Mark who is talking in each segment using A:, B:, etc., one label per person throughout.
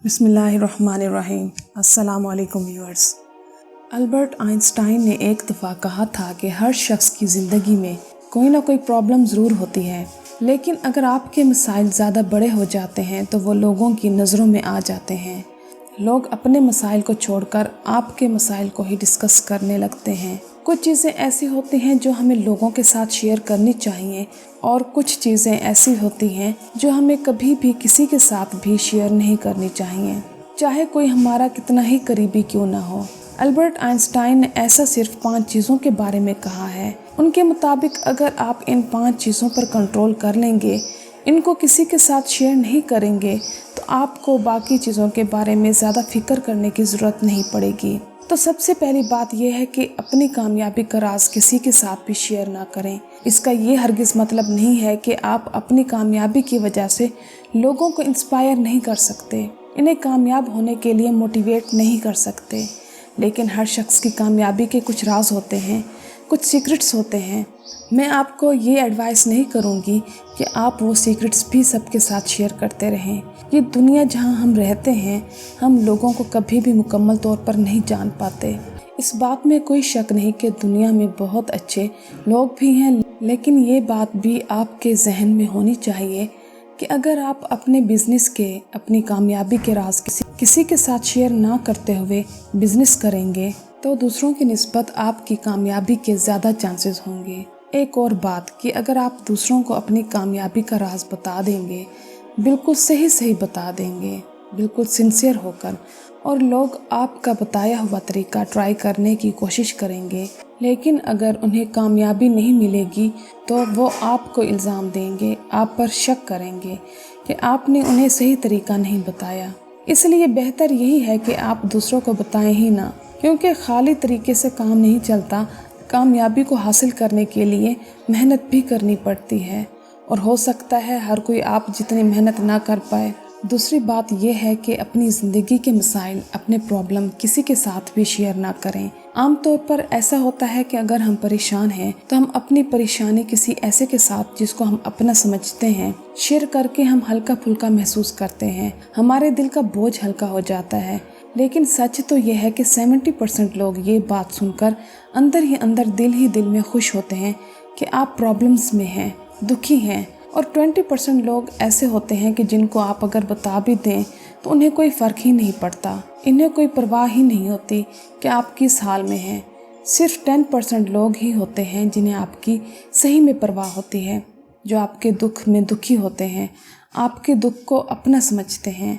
A: बिस्मिल्लाहिर्रहमानिर्रहीम। अस्सलाम वालेकुम व्यूअर्स। अल्बर्ट आइंस्टाइन ने एक दफ़ा कहा था कि हर शख्स की ज़िंदगी में कोई ना कोई प्रॉब्लम ज़रूर होती है, लेकिन अगर आपके मसाइल ज़्यादा बड़े हो जाते हैं तो वो लोगों की नज़रों में आ जाते हैं। लोग अपने मसाइल को छोड़कर आपके मसाइल को ही डिस्कस करने लगते हैं। कुछ चीज़ें ऐसी होती हैं जो हमें लोगों के साथ शेयर करनी चाहिए और कुछ चीज़ें ऐसी होती हैं जो हमें कभी भी किसी के साथ भी शेयर नहीं करनी चाहिए, चाहे कोई हमारा कितना ही करीबी क्यों ना हो। अल्बर्ट आइंस्टाइन ने ऐसा सिर्फ 5 चीज़ों के बारे में कहा है। उनके मुताबिक अगर आप इन 5 चीज़ों पर कंट्रोल कर लेंगे, इनको किसी के साथ शेयर नहीं करेंगे, तो आपको बाकी चीज़ों के बारे में ज़्यादा फिक्र करने की ज़रूरत नहीं पड़ेगी। तो सबसे पहली बात यह है कि अपनी कामयाबी का राज किसी के साथ भी शेयर ना करें। इसका ये हरगिज़ मतलब नहीं है कि आप अपनी कामयाबी की वजह से लोगों को इंस्पायर नहीं कर सकते, इन्हें कामयाब होने के लिए मोटिवेट नहीं कर सकते। लेकिन हर शख्स की कामयाबी के कुछ राज होते हैं, कुछ सीक्रेट्स होते हैं। मैं आपको ये एडवाइस नहीं करूँगी कि आप वो सीक्रेट्स भी सबके साथ शेयर करते रहें। ये दुनिया जहाँ हम रहते हैं, हम लोगों को कभी भी मुकम्मल तौर पर नहीं जान पाते। इस बात में कोई शक नहीं कि दुनिया में बहुत अच्छे लोग भी हैं, लेकिन ये बात भी आपके जहन में होनी चाहिए कि अगर आप अपने बिजनेस के, अपनी कामयाबी के राज किसी के साथ शेयर ना करते हुए बिजनेस करेंगे तो दूसरों की निस्बत आपकी कामयाबी के ज़्यादा चांसेस होंगे। एक और बात कि अगर आप दूसरों को अपनी कामयाबी का राज बता देंगे, बिल्कुल सही बता देंगे, बिल्कुल सिंसियर होकर, और लोग आपका बताया हुआ तरीका ट्राई करने की कोशिश करेंगे, लेकिन अगर उन्हें कामयाबी नहीं मिलेगी तो वो आपको इल्ज़ाम देंगे, आप पर शक करेंगे कि आपने उन्हें सही तरीका नहीं बताया। इसलिए बेहतर यही है कि आप दूसरों को बताएं ही ना, क्योंकि खाली तरीके से काम नहीं चलता। कामयाबी को हासिल करने के लिए मेहनत भी करनी पड़ती है, और हो सकता है हर कोई आप जितनी मेहनत ना कर पाए। दूसरी बात यह है कि अपनी ज़िंदगी के मसाइल, अपने प्रॉब्लम किसी के साथ भी शेयर ना करें। आमतौर पर ऐसा होता है कि अगर हम परेशान हैं तो हम अपनी परेशानी किसी ऐसे के साथ जिसको हम अपना समझते हैं शेयर करके हम हल्का फुल्का महसूस करते हैं, हमारे दिल का बोझ हल्का हो जाता है। लेकिन सच तो यह है कि 70% लोग ये बात सुनकर अंदर ही अंदर दिल में खुश होते हैं कि आप प्रॉब्लम्स में हैं, दुखी हैं, और 20% लोग ऐसे होते हैं कि जिनको आप अगर बता भी दें तो उन्हें कोई फ़र्क ही नहीं पड़ता, इन्हें कोई परवाह ही नहीं होती कि आप किस हाल में हैं। सिर्फ 10% लोग ही होते हैं जिन्हें आपकी सही में परवाह होती है, जो आपके दुख में दुखी होते हैं, आपके दुख को अपना समझते हैं।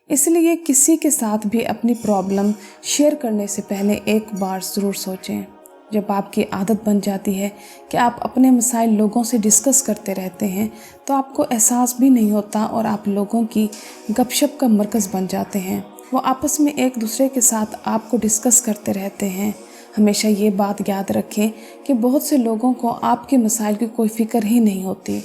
A: इसलिए किसी के साथ भी अपनी प्रॉब्लम शेयर करने से पहले एक बार ज़रूर सोचें। जब आपकी आदत बन जाती है कि आप अपने मसाइल लोगों से डिस्कस करते रहते हैं तो आपको एहसास भी नहीं होता और आप लोगों की गपशप का मरकज़ बन जाते हैं। वो आपस में एक दूसरे के साथ आपको डिस्कस करते रहते हैं। हमेशा ये बात याद रखें कि बहुत से लोगों को आपके मसाइल की कोई फ़िक्र ही नहीं होती,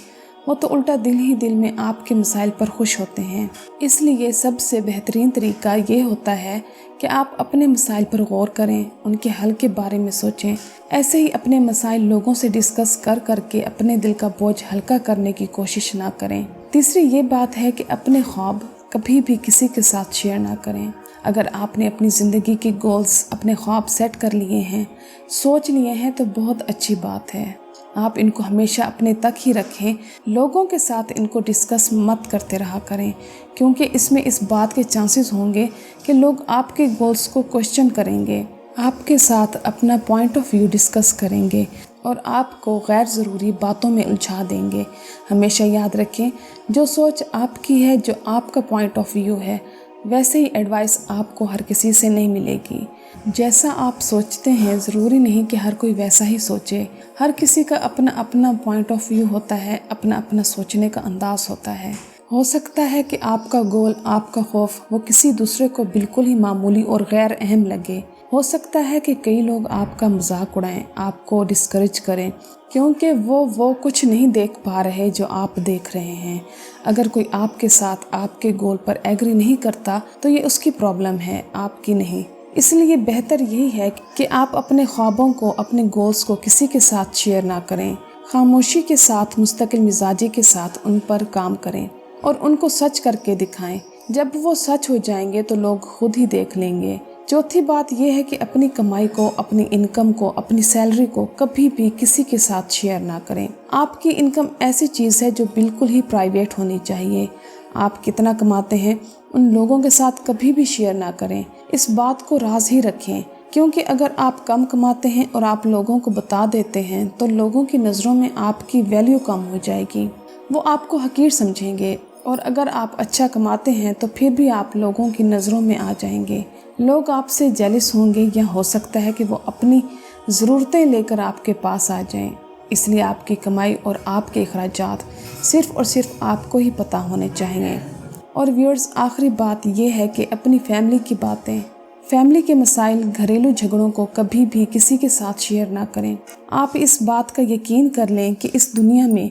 A: वो तो उल्टा दिल में आपके मसाइल पर खुश होते हैं। इसलिए सबसे बेहतरीन तरीका ये होता है कि आप अपने मसाइल पर गौर करें, उनके हल के बारे में सोचें। ऐसे ही अपने मसाइल लोगों से डिस्कस करके अपने दिल का बोझ हल्का करने की कोशिश ना करें। तीसरी ये बात है कि अपने ख्वाब कभी भी किसी के साथ शेयर ना करें। अगर आपने अपनी ज़िंदगी के गोल्स, अपने ख्वाब सेट कर लिए हैं, सोच लिए हैं, तो बहुत अच्छी बात है। आप इनको हमेशा अपने तक ही रखें, लोगों के साथ इनको डिस्कस मत करते रहा करें, क्योंकि इसमें इस बात के चांसेस होंगे कि लोग आपके गोल्स को क्वेश्चन करेंगे, आपके साथ अपना पॉइंट ऑफ व्यू डिस्कस करेंगे और आपको गैर ज़रूरी बातों में उलझा देंगे। हमेशा याद रखें, जो सोच आपकी है, जो आपका पॉइंट ऑफ व्यू है, वैसे ही एडवाइस आपको हर किसी से नहीं मिलेगी। जैसा आप सोचते हैं ज़रूरी नहीं कि हर कोई वैसा ही सोचे। हर किसी का अपना अपना पॉइंट ऑफ व्यू होता है, अपना अपना सोचने का अंदाज़ होता है। हो सकता है कि आपका गोल, आपका खौफ वो किसी दूसरे को बिल्कुल ही मामूली और गैर अहम लगे। हो सकता है कि कई लोग आपका मजाक उड़ाएं, आपको डिस्करेज करें, क्योंकि वो कुछ नहीं देख पा रहे जो आप देख रहे हैं। अगर कोई आपके साथ आपके गोल पर एग्री नहीं करता तो ये उसकी प्रॉब्लम है, आपकी नहीं। इसलिए बेहतर यही है कि आप अपने ख्वाबों को, अपने गोल्स को किसी के साथ शेयर ना करें। खामोशी के साथ, मुस्तकिल मिजाजी के साथ उन पर काम करें और उनको सच करके दिखाएं। जब वो सच हो जाएंगे तो लोग खुद ही देख लेंगे। चौथी बात यह है कि अपनी कमाई को, अपनी इनकम को, अपनी सैलरी को कभी भी किसी के साथ शेयर ना करें। आपकी इनकम ऐसी चीज़ है जो बिल्कुल ही प्राइवेट होनी चाहिए। आप कितना कमाते हैं उन लोगों के साथ कभी भी शेयर ना करें। इस बात को राज ही रखें, क्योंकि अगर आप कम कमाते हैं और आप लोगों को बता देते हैं तो लोगों की नज़रों में आपकी वैल्यू कम हो जाएगी, वो आपको हकीर समझेंगे। और अगर आप अच्छा कमाते हैं तो फिर भी आप लोगों की नज़रों में आ जाएंगे। लोग आपसे जेलस होंगे या हो सकता है कि वो अपनी ज़रूरतें लेकर आपके पास आ जाएं। इसलिए आपकी कमाई और आपके अखराजात सिर्फ़ और सिर्फ आपको ही पता होने चाहिए। और व्यूअर्स, आखिरी बात यह है कि अपनी फैमिली की बातें, फैमिली के मसाइल, घरेलू झगड़ों को कभी भी किसी के साथ शेयर ना करें। आप इस बात का यकीन कर लें कि इस दुनिया में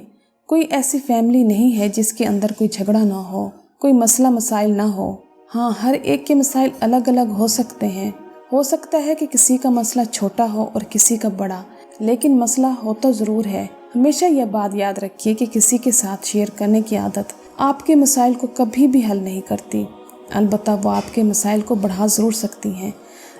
A: कोई ऐसी फैमिली नहीं है जिसके अंदर कोई झगड़ा ना हो, कोई मसला मसाइल ना हो। हाँ, हर एक के मसाइल अलग अलग हो सकते हैं। हो सकता है कि किसी का मसला छोटा हो और किसी का बड़ा, लेकिन मसला होता ज़रूर है। हमेशा यह बात याद रखिए कि किसी के साथ शेयर करने की आदत आपके मसाइल को कभी भी हल नहीं करती, अलबत्ता वो आपके मसाइल को बढ़ा ज़रूर सकती हैं।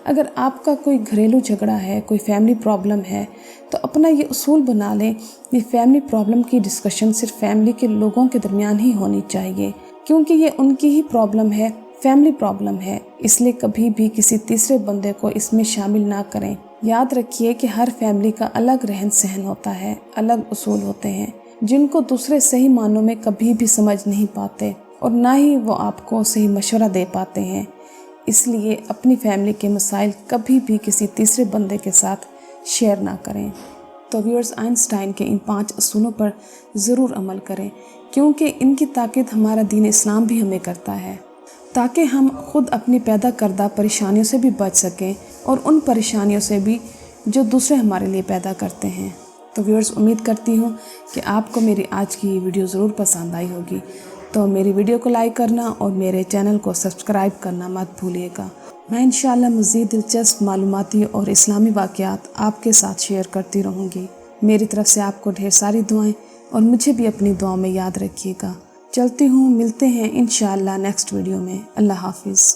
A: अगर आपका कोई घरेलू झगड़ा है, कोई फैमिली प्रॉब्लम है, तो अपना ये उसूल बना लें कि फैमिली प्रॉब्लम की डिस्कशन सिर्फ फैमिली के लोगों के दरमियान ही होनी चाहिए, क्योंकि ये उनकी ही प्रॉब्लम है, फैमिली प्रॉब्लम है। इसलिए कभी भी किसी तीसरे बंदे को इसमें शामिल ना करें। याद रखिए कि हर फैमिली का अलग रहन सहन होता है, अलग उसूल होते हैं, जिनको दूसरे सही मानों में कभी भी समझ नहीं पाते और ना ही वो आपको सही मशवरा दे पाते हैं। इसलिए अपनी फैमिली के मसाइल कभी भी किसी तीसरे बंदे के साथ शेयर ना करें। तो व्यूअर्स, आइंस्टाइन के इन 5 असूलों पर ज़रूर अमल करें, क्योंकि इनकी ताकीद हमारा दीन इस्लाम भी हमें करता है, ताकि हम खुद अपनी पैदा करदा परेशानियों से भी बच सकें और उन परेशानियों से भी जो दूसरे हमारे लिए पैदा करते हैं। तो व्यूअर्स, उम्मीद करती हूँ कि आपको मेरी आज की ये वीडियो ज़रूर पसंद आई होगी। तो मेरी वीडियो को लाइक करना और मेरे चैनल को सब्सक्राइब करना मत भूलिएगा। मैं इंशाअल्लाह मज़ीद दिलचस्प मालूमाती और इस्लामी वाक़यात आपके साथ शेयर करती रहूँगी। मेरी तरफ से आपको ढेर सारी दुआएं, और मुझे भी अपनी दुआओं में याद रखिएगा। चलती हूँ, मिलते हैं इंशाअल्लाह नेक्स्ट वीडियो में। अल्लाह हाफिज़।